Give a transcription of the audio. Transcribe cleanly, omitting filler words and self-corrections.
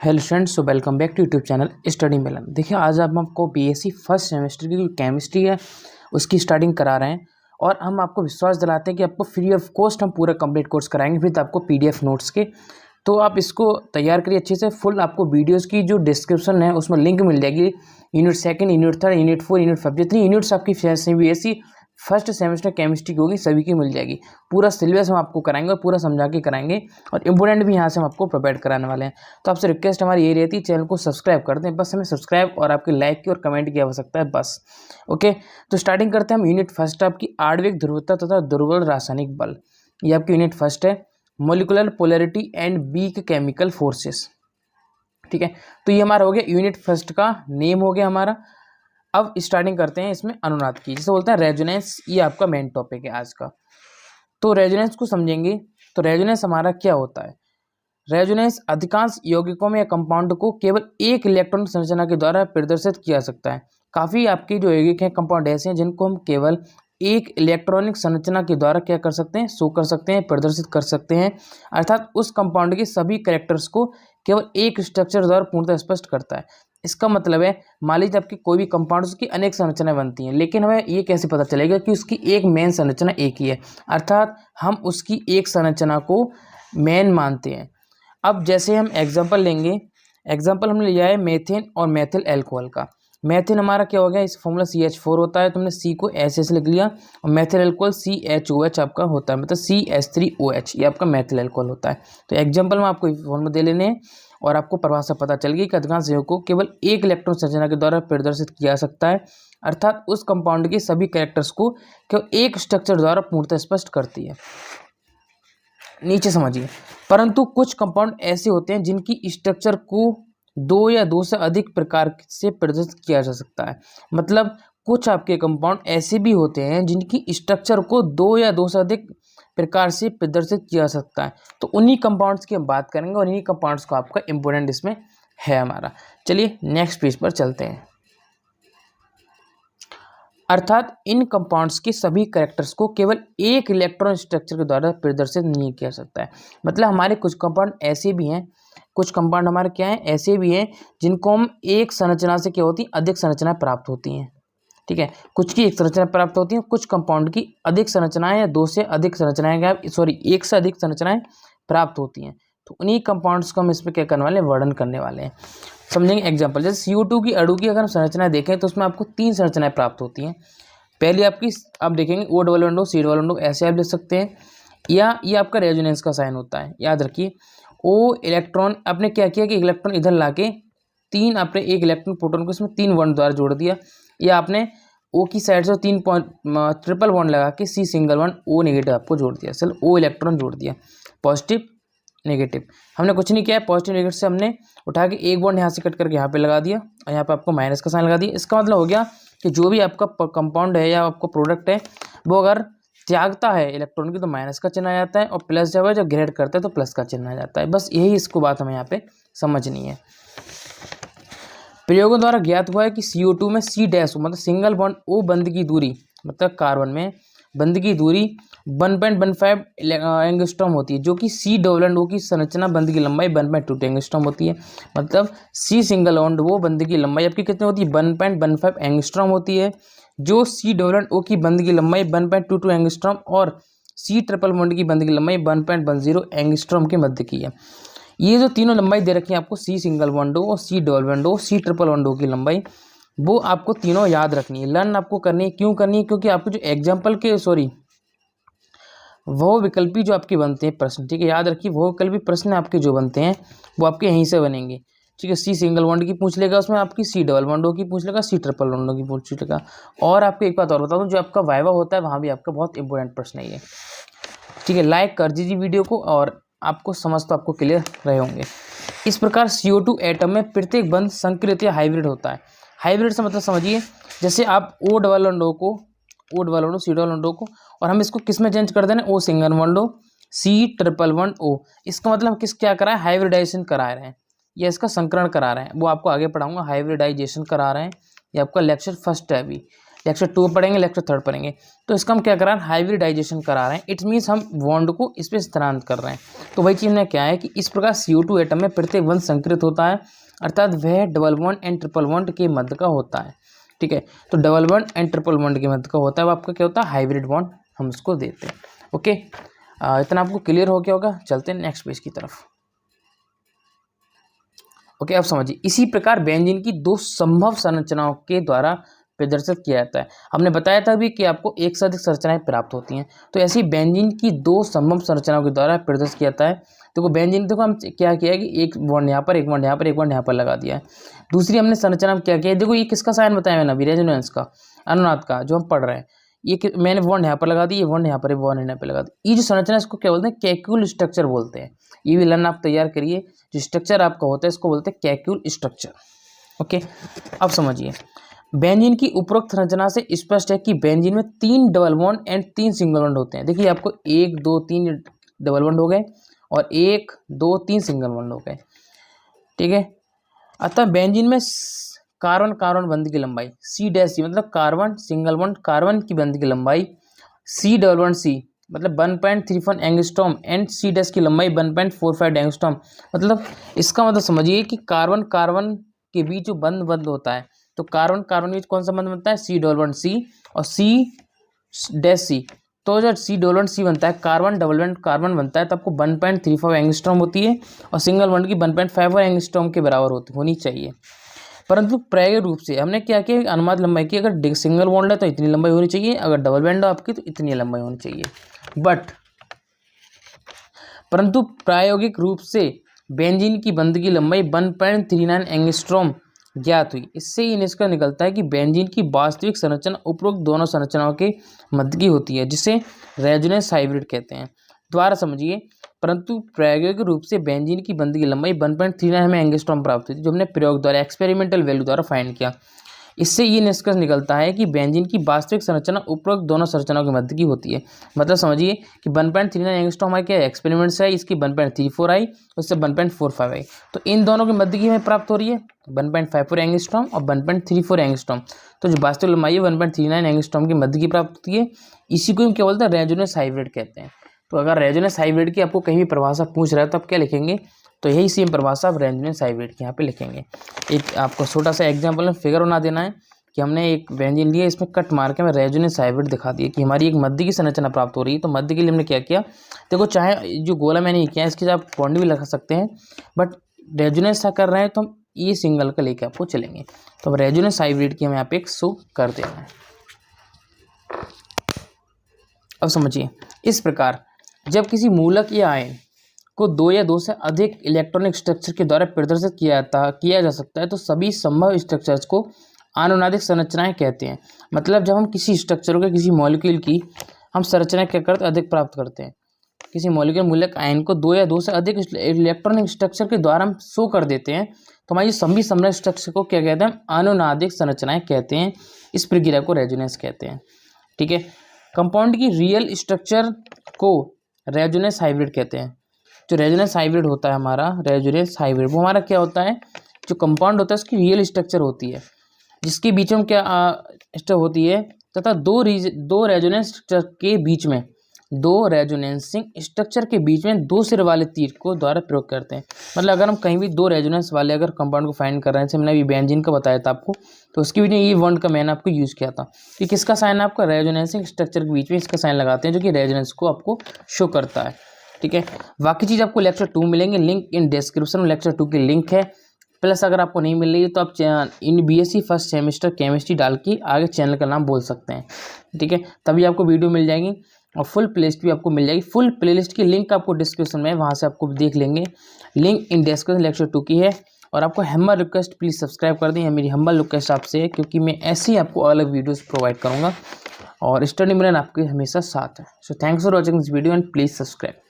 Hello friends, so welcome back to YouTube channel study Milan. देखिए, आज हम आपको बीएससी फर्स्ट सेमेस्टर की जो केमिस्ट्री है उसकी स्टार्टिंग करा रहे हैं और हम आपको विश्वास दिलाते हैं कि आपको फ्री ऑफ कॉस्ट हम पूरा कंप्लीट कोर्स कराएंगे विद आपको पीडीएफ नोट्स के। तो आप इसको तैयार करिए अच्छे से। फुल आपको वीडियोस की जो डिस्क्रिप्शन है उसमें लिंक मिल जाएगी। Unit second, unit third, unit 4, unit 5 जितनी यूनिट्स आपकी बीएससी फर्स्ट सेमेस्टर केमिस्ट्री की होगी सभी की मिल जाएगी। पूरा सिलेबस हम आपको कराएंगे और पूरा समझा के कराएंगे और इंपोर्टेंट भी यहाँ से हम आपको प्रोवाइड कराने वाले हैं। तो आपसे रिक्वेस्ट हमारी ये रहती है, चैनल को सब्सक्राइब कर दें। बस हमें सब्सक्राइब और आपके लाइक की और कमेंट की आवश्यकता है बस। ओके, तो स्टार्टिंग करते हैं हम यूनिट फर्स्ट आपकी आणविक ध्रुवता तथा दुर्बल रासायनिक बल। ये आपकी यूनिट फर्स्ट है, molecular polarity and weak chemical forces. ठीक है, तो ये हमारा हो गया यूनिट फर्स्ट का नेम हो गया हमारा। अब स्टार्टिंग करते हैं इसमें अनुनाद की, जिसे बोलते हैं रेजोनेंस। ये आपका मेन टॉपिक है आज का। तो रेजोनेंस को समझेंगे। तो रेजोनेंस हमारा क्या होता है? रेजोनेंस अधिकांश यौगिकों में या कंपाउंड को केवल एक इलेक्ट्रॉन संरचना के द्वारा प्रदर्शित किया जा सकता है। काफ़ी आपके जो यौगिक हैं, कंपाउंड ऐसे हैं जिनको हम केवल एक इलेक्ट्रॉनिक संरचना के द्वारा क्या कर सकते हैं, शो कर सकते हैं, प्रदर्शित कर सकते हैं। अर्थात उस कंपाउंड के सभी कैरेक्टर्स को केवल एक स्ट्रक्चर द्वारा पूर्णतः स्पष्ट करता है। इसका मतलब है, मान लीजिए आपकी कोई भी कंपाउंड्स की अनेक संरचनाएं बनती हैं, लेकिन हमें ये कैसे पता चलेगा कि उसकी एक मेन संरचना एक ही है। अर्थात हम उसकी एक संरचना को मेन मानते हैं। अब जैसे हम एग्जांपल लेंगे, एग्जांपल हमने लिया है मेथेन और मेथिल अल्कोहल का। मेथेन हमारा क्या हो गया, इस फॉर्मूला CH4 होता है, तुमने C को SS लिख लिया, और मेथिल अल्कोहल CHOH आपका होता है, मतलब CH3OH, ये आपका मेथिल अल्कोहल होता है। तो एग्जांपल में आपको फॉर्मूला दे लेने हैं और आपको परिभाषा पता चल गई कि अधिकांश यौगिकों को केवल एक इलेक्ट्रॉन संरचना के द्वारा प्रदर्शित किया जा सकता है। अर्थात उस कंपाउंड के सभी कैरेक्टर्स को केवल एक स्ट्रक्चर द्वारा पूर्णतः स्पष्ट करती है। नीचे समझिए, परंतु कुछ कंपाउंड ऐसे होते हैं जिनकी स्ट्रक्चर को दो या दो से अधिक प्रकार से प्रदर्शित किया जा सकता है। मतलब कुछ आपके कंपाउंड ऐसे भी होते हैं जिनकी स्ट्रक्चर को दो या दो से अधिक प्रकार से प्रदर्शित किया जा सकता है। तो उन्हीं कंपाउंड्स की हम बात करेंगे और इन्हीं कंपाउंड्स को आपका इंपोर्टेंट इसमें है हमारा। चलिए नेक्स्ट पेज पर चलते हैं। अर्थात इन कंपाउंड्स के सभी कैरेक्टर्स को केवल एक इलेक्ट्रॉन स्ट्रक्चर के द्वारा प्रदर्शित नहीं किया जा सकता है। मतलब हमारे कुछ कंपाउंड ऐसे भी हैं, कुछ कंपाउंड हमारे क्या हैं, ऐसे भी हैं जिनको हम एक संरचना से क्या होती है, अधिक संरचनाएं प्राप्त होती हैं। ठीक है, कुछ की एक संरचना प्राप्त होती है, कुछ कंपाउंड की अधिक संरचनाएं या दो से अधिक संरचनाएं एक से अधिक संरचनाएं प्राप्त होती हैं। तो उन्हीं कंपाउंड्स को हम इसमें क्या करने वाले हैं, वर्णन करने वाले हैं। समझेंगे एग्जांपल, जैसे CO2 की अणु की अगर हम संरचनाएं देखें तो उसमें आपको 3 संरचनाएं प्राप्त होती हैं। पहली आपकी आप देखेंगे O double bond, C double bond, ऐसे आप लिख सकते हैं, या ये आपका रेजोनेंस का साइन होता है। याद रखिए, O इलेक्ट्रॉन आपने क्या किया कि इलेक्ट्रॉन इधर लाके तीन आपने एक इलेक्ट्रॉन प्रोटॉन को इसमें 3 बॉन्ड द्वारा जोड़ दिया, या आपने O की साइड से 3 ट्रिपल बॉन्ड लगा के C single bond O negative आपको जोड़ दिया। चलो O इलेक्ट्रॉन जोड़ दिया, पॉजिटिव नेगेटिव। हमने कुछ नहीं किया है, पॉजिटिव नेगेटिव से हमने उठा के एक बॉन्ड यहाँ से कट करके यहाँ पे लगा दिया और यहाँ पे आपको माइनस का साइन लगा दिया। इसका मतलब हो गया कि जो भी आपका कंपाउंड है या आपका प्रोडक्ट है वो अगर त्यागता है इलेक्ट्रॉन की तो माइनस का चिन्ह आ जाता है, और प्लस जब है जब ग्रेड करता है तो प्लस का चिन्ह आ जाता है। बस यही इसको बात हमें यहाँ पे समझनी है। प्रयोगों द्वारा ज्ञात हुआ है कि CO2 में C डैश मतलब सिंगल बॉन्ड O बंध की दूरी, मतलब कार्बन में बंध की दूरी 1.15 एंगस्ट्रॉम होती है, जो कि C डबल बॉन्ड O की संरचना बंध की लंबाई 1.22 एंगस्ट्रॉम होती है। मतलब C सिंगल बॉन्ड O बंध की लंबाई आपकी कितनी होती है, 1.15 एंगस्ट्रॉम होती है, जो C डबल बॉन्ड O की बंध की लंबाई 1.22 एंगस्ट्रॉम और C ट्रिपल बॉन्ड की बंध की लंबाई 1.10 एंगस्ट्रॉम के मध्य की है। ये जो तीनों लंबाई दे रखी है आपको, C single bond O, C double bond O, C triple bond O की लंबाई, वो आपको तीनों याद रखनी है, लर्न आपको करनी है। क्यों करनी है? क्योंकि आपको जो एग्जाम्पल के वो विकल्पी जो आपके बनते हैं प्रश्न, ठीक है, याद रखिए, वो विकल्पी प्रश्न आपके जो बनते हैं वो आपके यहीं से बनेंगे। ठीक है, C सिंगल बॉन्ड की पूछ लेगा, उसमें आपकी C डबल बॉन्ड O की पूछ लेगा, C ट्रिपल बॉन्ड O की पूछ लेगा। और आपको एक बात और बता दूं, जो आपका वाइवा होता है वहाँ भी आपका बहुत इंपॉर्टेंट प्रश्न है ये। ठीक है, लाइक कर दीजिए वीडियो को और आपको समझ तो आपको क्लियर रहे होंगे। इस प्रकार CO2 एटम में प्रत्येक बंध संकृत या हाइब्रिड होता है। हाइब्रिड से मतलब समझिए, जैसे आप O डबल बॉन्ड O को, O double bond O, C double bond O को, और हम इसको किस में चेंज कर देना, O single bond O, C triple bond O। इसका मतलब हम किस क्या करा है, हाइब्रिडाइजेशन करा रहे हैं या इसका संकरण करा रहे हैं, वो आपको आगे पढ़ाऊंगा। हाइब्रिडाइजेशन करा रहे हैं, ये आपका लेक्चर फर्स्ट है अभी। लेक्चर 2 पढ़ेंगे, लेक्चर 3 पढ़ेंगे। तो इसका हम क्या करा रहे हैं, हाइब्रिडाइजेशन करा रहे हैं। इट मीन्स हम बॉन्ड को इस पर स्थानांतरित कर रहे हैं। तो वही चीज़ में क्या है कि इस प्रकार CO2 एटम में प्रत्येक बंध संकृत होता है, अर्थात वह double bond and triple bond के मध्य का होता है। ठीक है, तो double bond and triple bond के मध्य का होता है, वो आपका क्या होता है, हाइब्रिड बॉन्ड हम उसको देते हैं। ओके, इतना आपको क्लियर हो गया होगा। चलते हैं नेक्स्ट पेज की तरफ। ओके, अब समझिए, इसी प्रकार बेंजीन की दो संभव संरचनाओं के द्वारा प्रदर्शित किया जाता है। हमने बताया था भी कि आपको एक से अधिक संरचनाएं प्राप्त होती हैं, तो ऐसी बेंजीन की दो संभव संरचनाओं के द्वारा प्रदर्शित किया जाता है। देखो बेंजीन, देखो हम क्या किया है कि एक बॉन्ड यहाँ पर, एक बॉन्ड यहाँ पर, एक बॉन्ड यहाँ पर लगा दिया है। दूसरी हमने संरचना में क्या किया है, देखो ये किसका साइन बताया मैंने अभी, रेजोनेंस का, अनुनाद का, जो हम पढ़ रहे हैं। ये मैंने बॉन्ड यहाँ पर लगा दी, ये बॉन्ड यहाँ पर, बॉन्ड यहाँ पर लगा दी। ये जो संरचना है इसको क्या बोलते हैं, कैक्यूल स्ट्रक्चर बोलते हैं। ये भी लर्न आप तैयार करिए, जो स्ट्रक्चर आपका होता है इसको बोलते हैं कैक्यूल स्ट्रक्चर। ओके, अब समझिए, बेंजीन की उपरोक्त संरचना से स्पष्ट है कि बेंजीन में 3 double bond and 3 single bond होते हैं। देखिए आपको 1 2 3 डबल बॉन्ड हो गए और 1 2 3 सिंगल बॉन्ड हो गए। ठीक है, अतः बेंजीन में कार्बन कार्बन बंध की लंबाई C' मतलब कार्बन सिंगल बॉन्ड कार्बन की बंध की लंबाई, C डबल बॉन्ड C मतलब 1.31 एंगस्ट्रॉम एंड C' की लंबाई 1.45 एंगस्ट्रॉम। मतलब इसका मतलब समझिए कि कार्बन कार्बन के बीच जो बंध होता है, तो कार्बन कार्बन के बीच कौन सा बंध बनता है, C डबल बॉन्ड C और C', तो जब C डबल बॉन्ड C बनता है, कार्बन डबल बॉन्ड कार्बन बनता है, तो आपको 1.35 एंगस्ट्रॉम होती है और सिंगल बॉन्ड की 1.54 एंगस्ट्रॉम के बराबर होनी चाहिए। परंतु प्रायोगिक रूप से हमने क्या किया, अनुमानित लंबाई की, अगर सिंगल बॉन्ड है तो इतनी लंबाई होनी चाहिए, अगर डबल बॉन्ड है आपकी तो इतनी लंबाई होनी चाहिए। परंतु प्रायोगिक रूप से बेंजीन की बंध की लंबाई 1.39 एंगस्ट्रॉम ज्ञात हुई। इससे ये निष्कर्ष निकलता है कि बेंजीन की वास्तविक संरचना उपरोक्त दोनों संरचनाओं के मध्य की होती है, जिसे रेजोनेंस हाइब्रिड कहते हैं। दोबारा समझिए, परंतु प्रायोगिक रूप से बेंजीन की बंध की लंबाई 1.39 हमें एंगस्ट्रॉम प्राप्त हुई थी, जो हमने प्रयोग द्वारा एक्सपेरिमेंटल वैल्यू द्वारा फाइंड किया। इससे ये निष्कर्ष निकलता है कि बेंजीन की वास्तविक संरचना उपरोक्त दोनों संरचनाओं के मध्य की होती है। मतलब समझिए कि 1.39 एंगस्ट्रॉम हमारे क्या एक्सपेरिमेंट से आई, इसकी 1.34 आई, उससे 1.45 आई, तो इन दोनों के मध्य की हमें प्राप्त हो रही है 1.54 एंगस्ट्रॉम और 1.34 एंगस्ट्रॉम। तो जो वास्तविक लंबाई है 1.39 एंगस्ट्रॉम की मध्य की प्राप्त होती है। इसी को हम क्या बोलते हैं, रेजोनेंस हाइब्रिड कहते हैं। तो अगर रेजोनेंस हाइब्रिड की आपको कहीं भी परिभाषा पूछ रहा है तो आप क्या लिखेंगे, तो यही सेम परिभाषा आप रेजोनेंस हाइब्रिड के यहाँ पे लिखेंगे। एक आपको छोटा सा एग्जांपल में फिगर बना देना है कि हमने एक बेंजीन लिया, इसमें कट मार के मैं रेजोनेंस हाइब्रिड दिखा दिया कि हमारी एक मध्य की संरचना प्राप्त हो रही है। तो मध्य के लिए हमने क्या किया, देखो चाहे जो गोला मैंने किया है इसके आप बॉन्ड भी लगा सकते हैं, बट रेजोनेंस कर रहे हैं तो हम ये सिंगल का लेके आपको चलेंगे। तो अब रेजोनेंस हाइब्रिड की हमें यहाँ पे एक शो कर देना है। अब समझिए, इस प्रकार जब किसी मूलक या आयन को 2 या 2 से अधिक इलेक्ट्रॉनिक स्ट्रक्चर के द्वारा प्रदर्शित किया जा सकता है, तो सभी संभव स्ट्रक्चर्स को अनुनादिक संरचनाएं कहते हैं। मतलब जब हम किसी स्ट्रक्चर के किसी मॉलिक्यूल की हम संरचना क्या करते हैं, अधिक प्राप्त करते हैं। किसी मॉलिक्यूल मूलक आयन को 2 या 2 से अधिक इलेक्ट्रॉनिक स्ट्रक्चर के द्वारा हम शो कर देते हैं, तो हमारी सभी संभव स्ट्रक्चर को क्या कहते हैं, अनुनादिक संरचनाएं कहते हैं। इस प्रक्रिया को रेजोनेंस कहते हैं। ठीक है, कंपाउंड की रियल स्ट्रक्चर को रेजोनेंस हाइब्रिड कहते हैं। जो रेजोनेंस हाइब्रिड होता है हमारा, रेजोनेंस हाइब्रिड वो हमारा क्या होता है, जो कंपाउंड होता है उसकी रियल स्ट्रक्चर होती है, जिसके बीच में क्या स्ट्रक्चर होती है, तथा दो रेजोनेंस स्ट्रक्चर के बीच में, दो रेजोनेंसिंग स्ट्रक्चर के बीच में 2 सिर वाले तीर को द्वारा प्रयोग करते हैं। मतलब अगर हम कहीं भी 2 रेजोनेंस वाले अगर कंपाउंड को फाइंड कर रहे हैं, जैसे मैंने अभी बेंजीन का बताया था आपको, तो उसके बीच में ये बॉन्ड का मैंने आपको यूज़ किया था कि किसका साइन है आपका, रेजोनेंसिंग स्ट्रक्चर के बीच में इसका साइन लगाते हैं, जो कि रेजोनेंस को आपको शो करता है। ठीक है, बाकी चीज़ आपको लेक्चर 2 मिलेंगे, लिंक इन डिस्क्रिप्शन में लेक्चर 2 की लिंक है। प्लस अगर आपको नहीं मिल रही है तो आप इन BSc फर्स्ट सेमेस्टर केमिस्ट्री डाल के आगे चैनल का नाम बोल सकते हैं। ठीक है, तभी आपको वीडियो मिल जाएगी और फुल प्लेलिस्ट भी आपको मिल जाएगी। फुल प्लेलिस्ट की लिंक आपको डिस्क्रिप्शन में, वहाँ से आपको देख लेंगे। लिंक इन डिस्क्रिप्शन लेक्चर 2 की है। और आपको हम्बल रिक्वेस्ट, प्लीज़ सब्सक्राइब कर दें, मेरी हम्बल रिक्वेस्ट आपसे है, क्योंकि मैं ऐसे ही आपको अलग वीडियोज़ प्रोवाइड करूँगा और स्टडी मिलन आपके हमेशा साथ है। So thanks for watching this video and please subscribe.